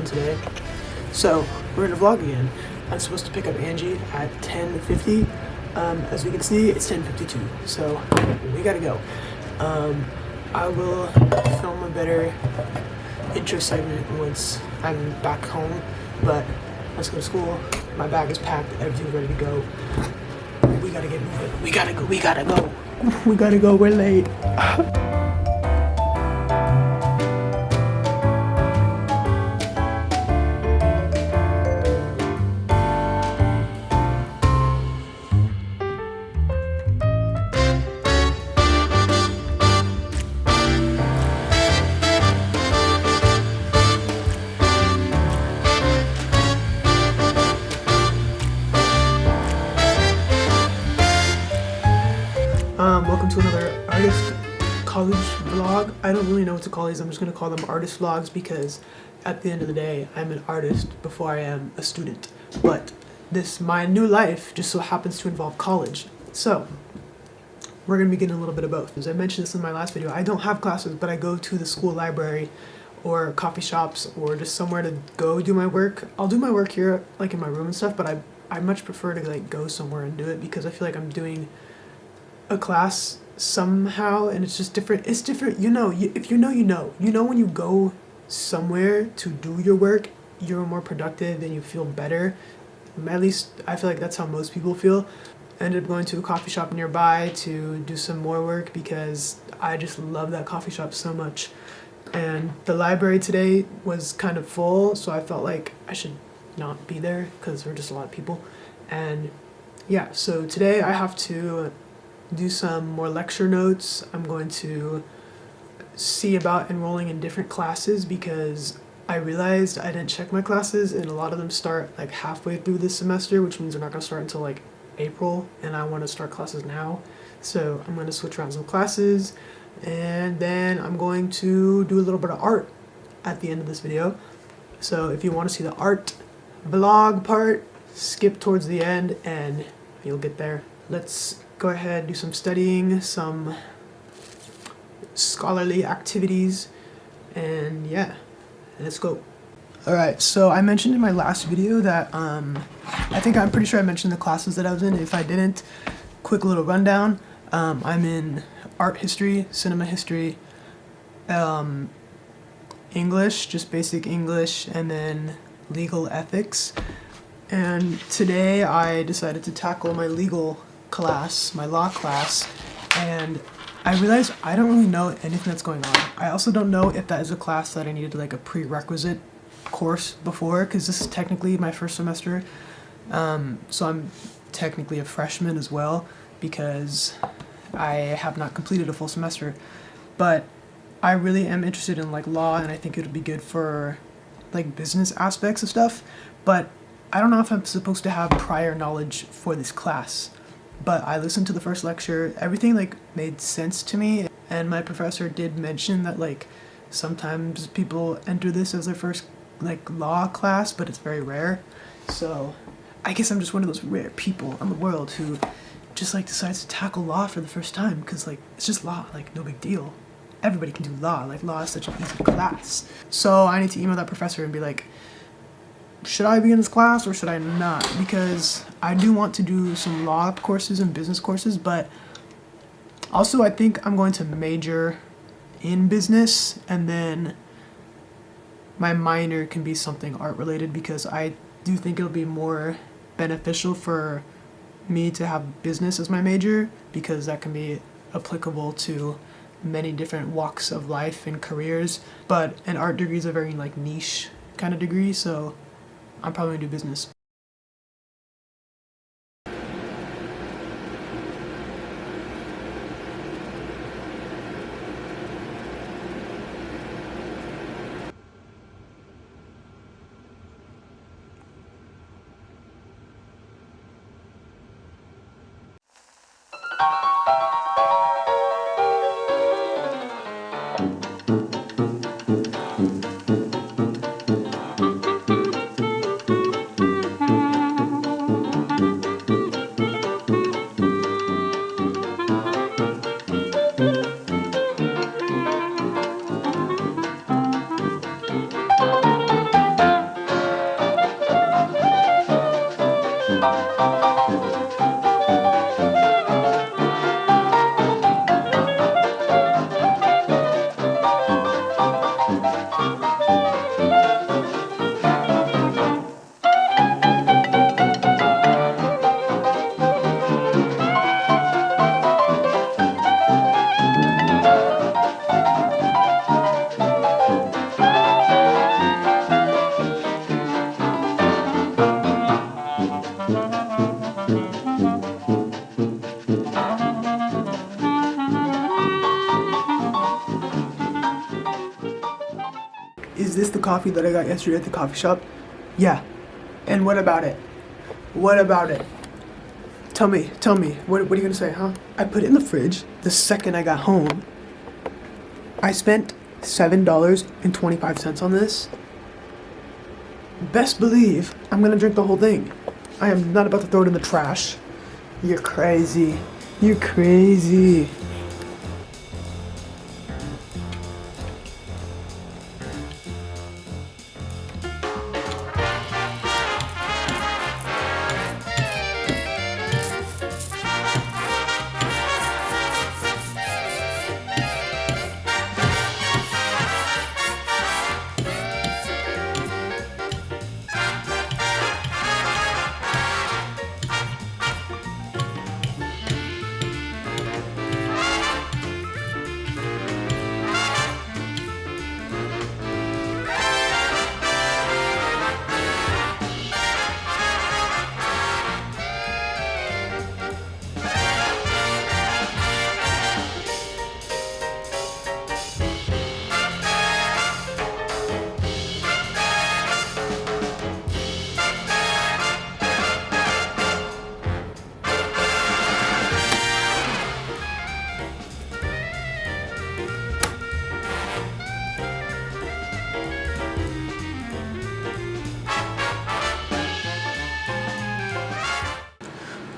today. So we're gonna vlog again. I'm supposed to pick up Angie at 10:50. As we can see, it's 10:52, so we gotta go. I will film a better intro segment once I'm back home, but let's go to school. My bag is packed, everything's ready to go. We gotta get moving. We gotta go. We gotta go. We gotta go. We're late. Welcome to another artist college vlog. I don't really know what to call these. I'm just going to call them artist vlogs because at the end of the day, I'm an artist before I am a student. But my new life just so happens to involve college. So we're going to be getting a little bit of both. As I mentioned this in my last video, I don't have classes, but I go to the school library or coffee shops or just somewhere to go do my work. I'll do my work here like in my room and stuff, but I much prefer to like go somewhere and do it because I feel like I'm doing a class somehow, and it's just different. It's different, if you know, you know when you go somewhere to do your work, you're more productive and you feel better. At least I feel like that's how most people feel. I ended up going to a coffee shop nearby to do some more work because I just love that coffee shop so much. And the library today was kind of full, so I felt like I should not be there because there were just a lot of people. And yeah, so today I have to do some more lecture notes. I'm going to see about enrolling in different classes because I realized I didn't check my classes and a lot of them start like halfway through this semester, which means they're not going to start until like April, and I want to start classes now. So I'm going to switch around some classes, and then I'm going to do a little bit of art at the end of this video. So if you want to see the art vlog part, skip towards the end and you'll get there. Let's go ahead, do some studying, some scholarly activities, and yeah, let's go. Alright, so I mentioned in my last video that I'm pretty sure I mentioned the classes that I was in. If I didn't, quick little rundown. I'm in art history, cinema history, English, just basic English, and then legal ethics. And today I decided to tackle my legal class, my law class, and I realized I don't really know anything that's going on. I also don't know if that is a class that I needed like a prerequisite course before, because this is technically my first semester, so I'm technically a freshman as well because I have not completed a full semester. But I really am interested in like law, and I think it would be good for like business aspects of stuff, but I don't know if I'm supposed to have prior knowledge for this class. But I listened to the first lecture, everything like made sense to me, and my professor did mention that like sometimes people enter this as their first like law class, but it's very rare. So I guess I'm just one of those rare people in the world who just like decides to tackle law for the first time because like it's just law, like no big deal. Everybody can do law, like law is such an easy class. So I need to email that professor and be like, should I be in this class or should I not? Because I do want to do some law courses and business courses, but also I think I'm going to major in business, and then my minor can be something art related because I do think it'll be more beneficial for me to have business as my major because that can be applicable to many different walks of life and careers. But an art degree is a very like niche kind of degree, so I'm probably gonna do business. coffee that I got yesterday at the coffee shop? Yeah. And what about it? What about it? Tell me, what are you gonna say, huh? I put it in the fridge the second I got home. I spent $7.25 on this. Best believe I'm gonna drink the whole thing. I am not about to throw it in the trash. You're crazy. You're crazy.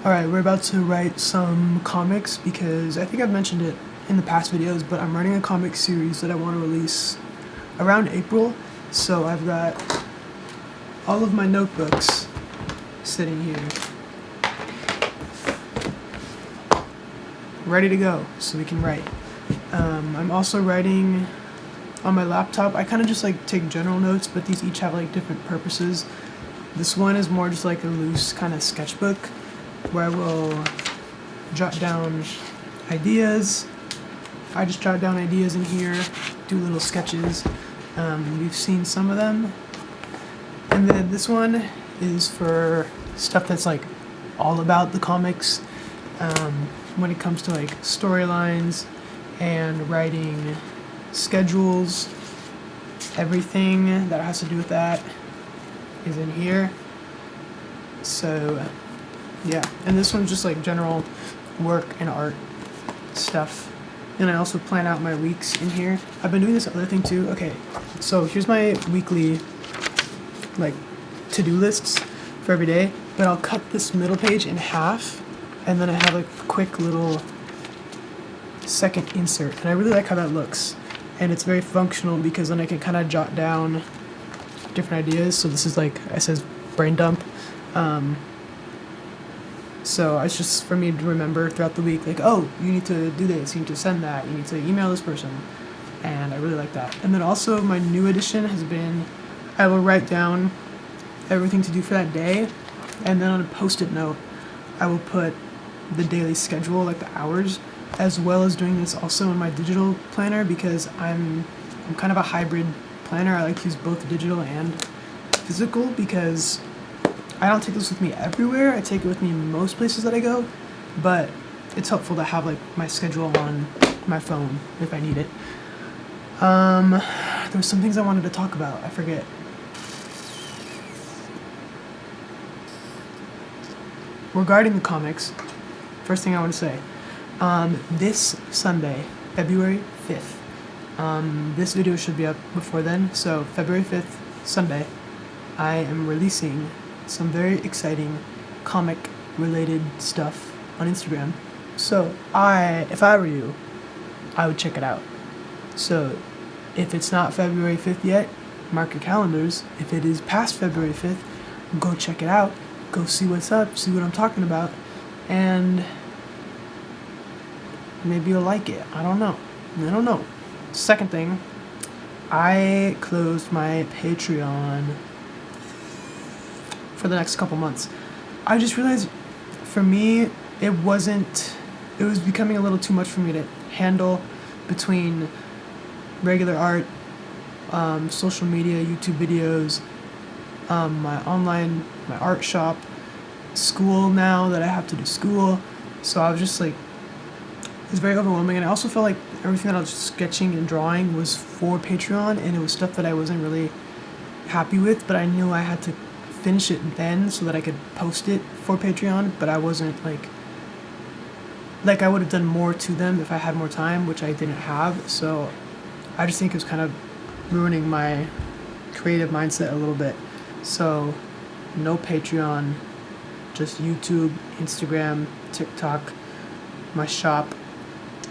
Alright, we're about to write some comics because I think I've mentioned it in the past videos, but I'm writing a comic series that I want to release around April. So I've got all of my notebooks sitting here, ready to go so we can write. I'm also writing on my laptop. I kind of just like take general notes, but these each have like different purposes. This one is more just like a loose kind of sketchbook where I will jot down ideas. I just jot down ideas in here, do little sketches. We've seen some of them. And then this one is for stuff that's like all about the comics, when it comes to like storylines and writing schedules. Everything that has to do with that is in here. So yeah, and this one's just like general work and art stuff. And I also plan out my weeks in here. I've been doing this other thing too. Okay, so here's my weekly like to-do lists for every day, but I'll cut this middle page in half, and then I have a quick little second insert, and I really like how that looks. And it's very functional because then I can kind of jot down different ideas. So this is like, it says brain dump. So it's just for me to remember throughout the week, like, oh, you need to do this, you need to send that, you need to email this person. And I really like that. And then also my new addition has been, I will write down everything to do for that day, and then on a post-it note, I will put the daily schedule, like the hours, as well as doing this also in my digital planner, because I'm kind of a hybrid planner. I like to use both digital and physical because I don't take this with me everywhere. I take it with me in most places that I go, but it's helpful to have like my schedule on my phone if I need it. There was some things I wanted to talk about. I forget. Regarding the comics, first thing I want to say, this Sunday, February 5th, this video should be up before then, so February 5th, Sunday, I am releasing some very exciting comic related stuff on Instagram. So if I were you, I would check it out. So if it's not February 5th yet, mark your calendars. If it is past February 5th, go check it out. Go see what's up, see what I'm talking about, and maybe you'll like it. I don't know. Second thing, I closed my Patreon for the next couple months. I just realized for me, it was becoming a little too much for me to handle between regular art, social media, YouTube videos, my art shop, school now that I have to do school. So I was just like, it's very overwhelming, and I also felt like everything that I was sketching and drawing was for Patreon, and it was stuff that I wasn't really happy with, but I knew I had to finish it then so that I could post it for Patreon, but I wasn't like I would have done more to them if I had more time, which I didn't have. So I just think it was kind of ruining my creative mindset a little bit. So no Patreon, just YouTube, Instagram, TikTok, my shop.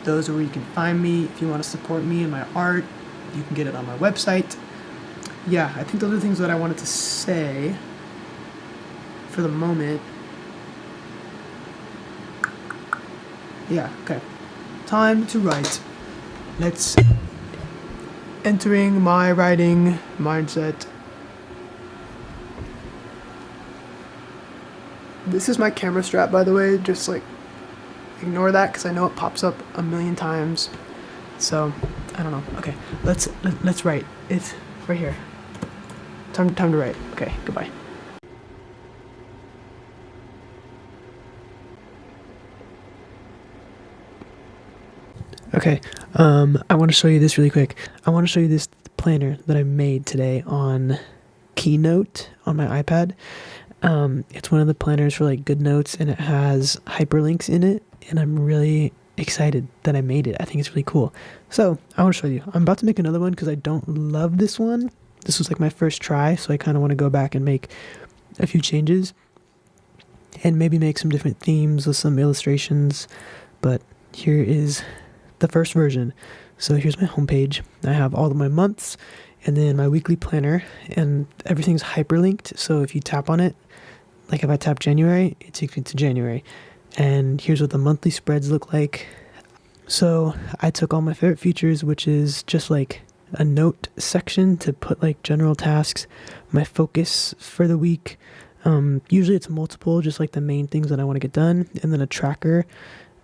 Those are where you can find me. If you want to support me and my art, you can get it on my website. Yeah, I think those are the things that I wanted to say for the moment. Yeah, okay. Time to write. Let's entering my writing mindset. This is my camera strap, by the way. Just like ignore that because I know it pops up a million times. So I don't know. Okay, let's write. It's right here. Time to write. Okay, goodbye. Okay, I want to show you this really quick. I want to show you this planner that I made today on Keynote on my iPad. It's one of the planners for like good notes, and it has hyperlinks in it, and I'm really excited that I made it. I think it's really cool. So I want to show you. I'm about to make another one because I don't love this one. This was like my first try, so I kind of want to go back and make a few changes and maybe make some different themes with some illustrations. But here is the first version. So here's my homepage. I have all of my months and then my weekly planner, and everything's hyperlinked. So if you tap on it, like if I tap January, it takes me to January. And here's what the monthly spreads look like. So I took all my favorite features, which is just like a note section to put like general tasks, my focus for the week. Usually it's multiple, just like the main things that I want to get done, and then a tracker.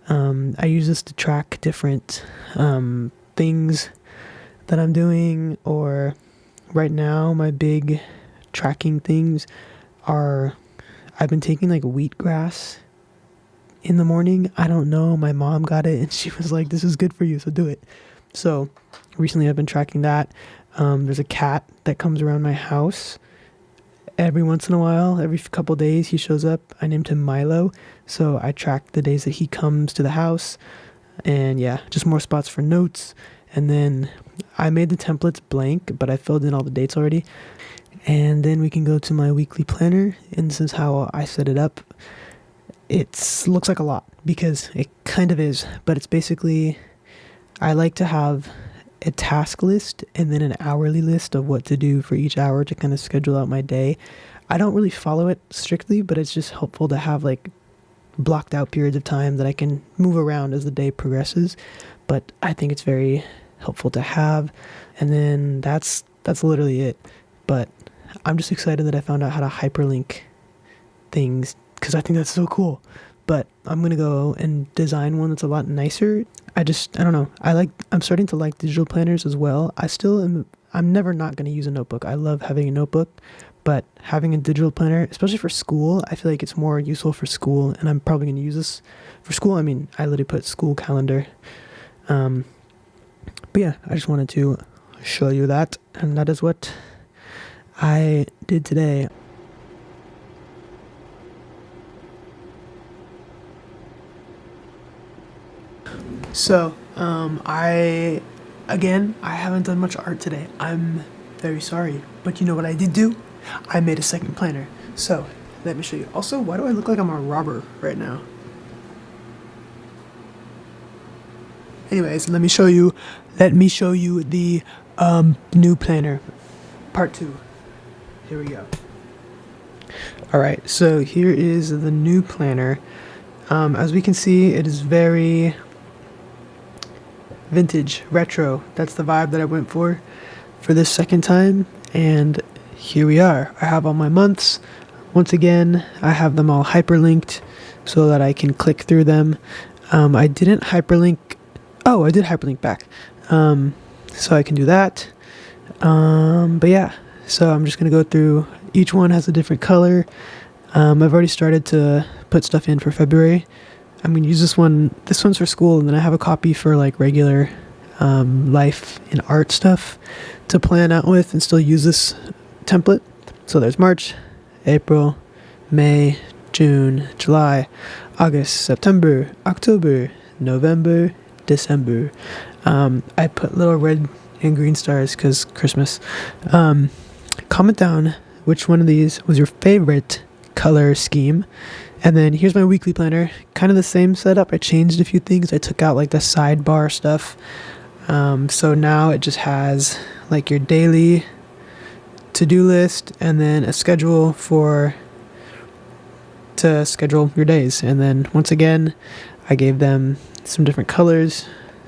I use this to track different things that I'm doing, or right now my big tracking things are I've been taking like wheatgrass in the morning. I don't know, my mom got it and she was like, this is good for you, so do it. So recently I've been tracking that. There's a cat that comes around my house every once in a while. Every couple days he shows up. I named him Milo, so I track the days that he comes to the house. And yeah, just more spots for notes. And then I made the templates blank, but I filled in all the dates already. And then we can go to my weekly planner, and this is how I set it up. It looks like a lot because it kind of is, but it's basically, I like to have a task list and then an hourly list of what to do for each hour to kind of schedule out my day. I don't really follow it strictly, but it's just helpful to have like blocked out periods of time that I can move around as the day progresses. But I think it's very helpful to have. And then that's literally it. But I'm just excited that I found out how to hyperlink things because I think that's so cool. But I'm going to go and design one that's a lot nicer. I don't know. I'm starting to like digital planners as well. I'm never not going to use a notebook. I love having a notebook, but having a digital planner, especially for school, I feel like it's more useful for school, and I'm probably going to use this for school. I mean, I literally put school calendar. But yeah, I just wanted to show you that, and that is what I did today. So, I haven't done much art today. I'm very sorry. But you know what I did do? I made a second planner. So, let me show you. Also, why do I look like I'm a robber right now? Anyways, let me show you the new planner, part 2. Here we go. Alright, so here is the new planner. As we can see, it is very vintage, retro. That's the vibe that I went for this second time, and here we are. I have all my months. Once again, I have them all hyperlinked so that I can click through them. I didn't hyperlink. Oh, I did hyperlink back. So I can do that. But yeah, so I'm just gonna go through. Each one has a different color. I've already started to put stuff in for February. I'm going to use this one. This one's for school, and then I have a copy for like regular life and art stuff to plan out with and still use this template. So there's March, April, May, June, July, August, September, October, November, December. I put little red and green stars because Christmas. Comment down which one of these was your favorite color scheme. And then here's my weekly planner. Kind of the same setup. I changed a few things. I took out like the sidebar stuff. So now it just has like your daily to-do list and then a schedule to schedule your days. And then once again, I gave them some different colors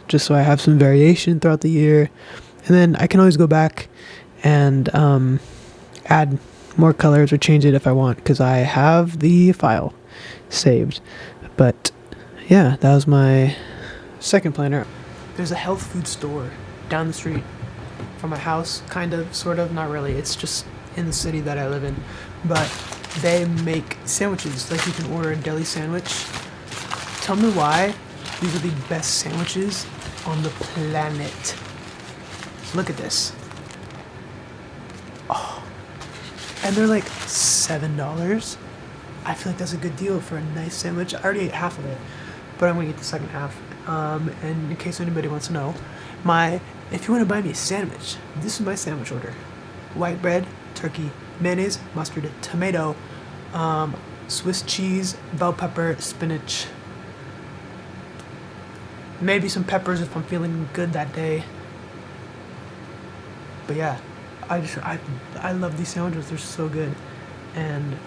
just so I have some variation throughout the year. And then I can always go back and add more colors or change it if I want because I have the file saved. But yeah, that was my second planner. There's a health food store down the street from my house, kind of, sort of, not really. It's just in the city that I live in. But they make sandwiches. Like, you can order a deli sandwich. Tell me why these are the best sandwiches on the planet. Look at this. Oh. And they're like $7. I feel like that's a good deal for a nice sandwich. I already ate half of it, but I'm gonna eat the second half. And in case anybody wants to know, if you want to buy me a sandwich, this is my sandwich order: white bread, turkey, mayonnaise, mustard, tomato, Swiss cheese, bell pepper, spinach, maybe some peppers if I'm feeling good that day. But yeah, I love these sandwiches. They're so good. And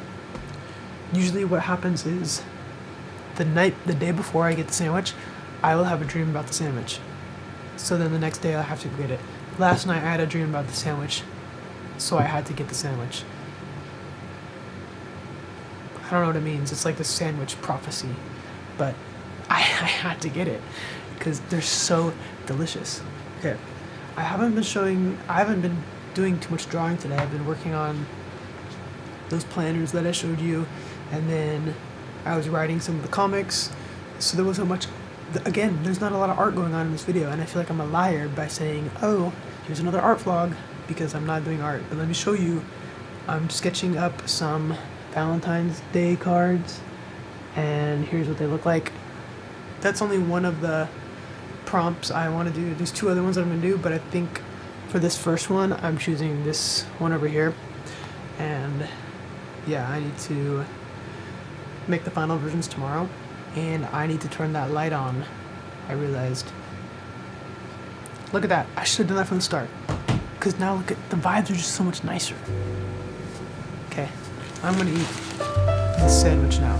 usually what happens is the day before I get the sandwich, I will have a dream about the sandwich. So then the next day I'll have to go get it. Last night I had a dream about the sandwich, so I had to get the sandwich. I don't know what it means. It's like the sandwich prophecy. But I had to get it because they're so delicious. Okay. I haven't been doing too much drawing today. I've been working on those planners that I showed you, and then I was writing some of the comics, so there wasn't much. Again, there's not a lot of art going on in this video, and I feel like I'm a liar by saying, oh, here's another art vlog, because I'm not doing art. But let me show you. I'm sketching up some Valentine's Day cards, and here's what they look like. That's only one of the prompts I want to do. There's two other ones that I'm going to do, but I think for this first one, I'm choosing this one over here. And yeah, I need to make the final versions tomorrow, and I need to turn that light on. I realized. Look at that. I should have done that from the start, because now look at the vibes are just so much nicer. Okay, I'm gonna eat this sandwich now.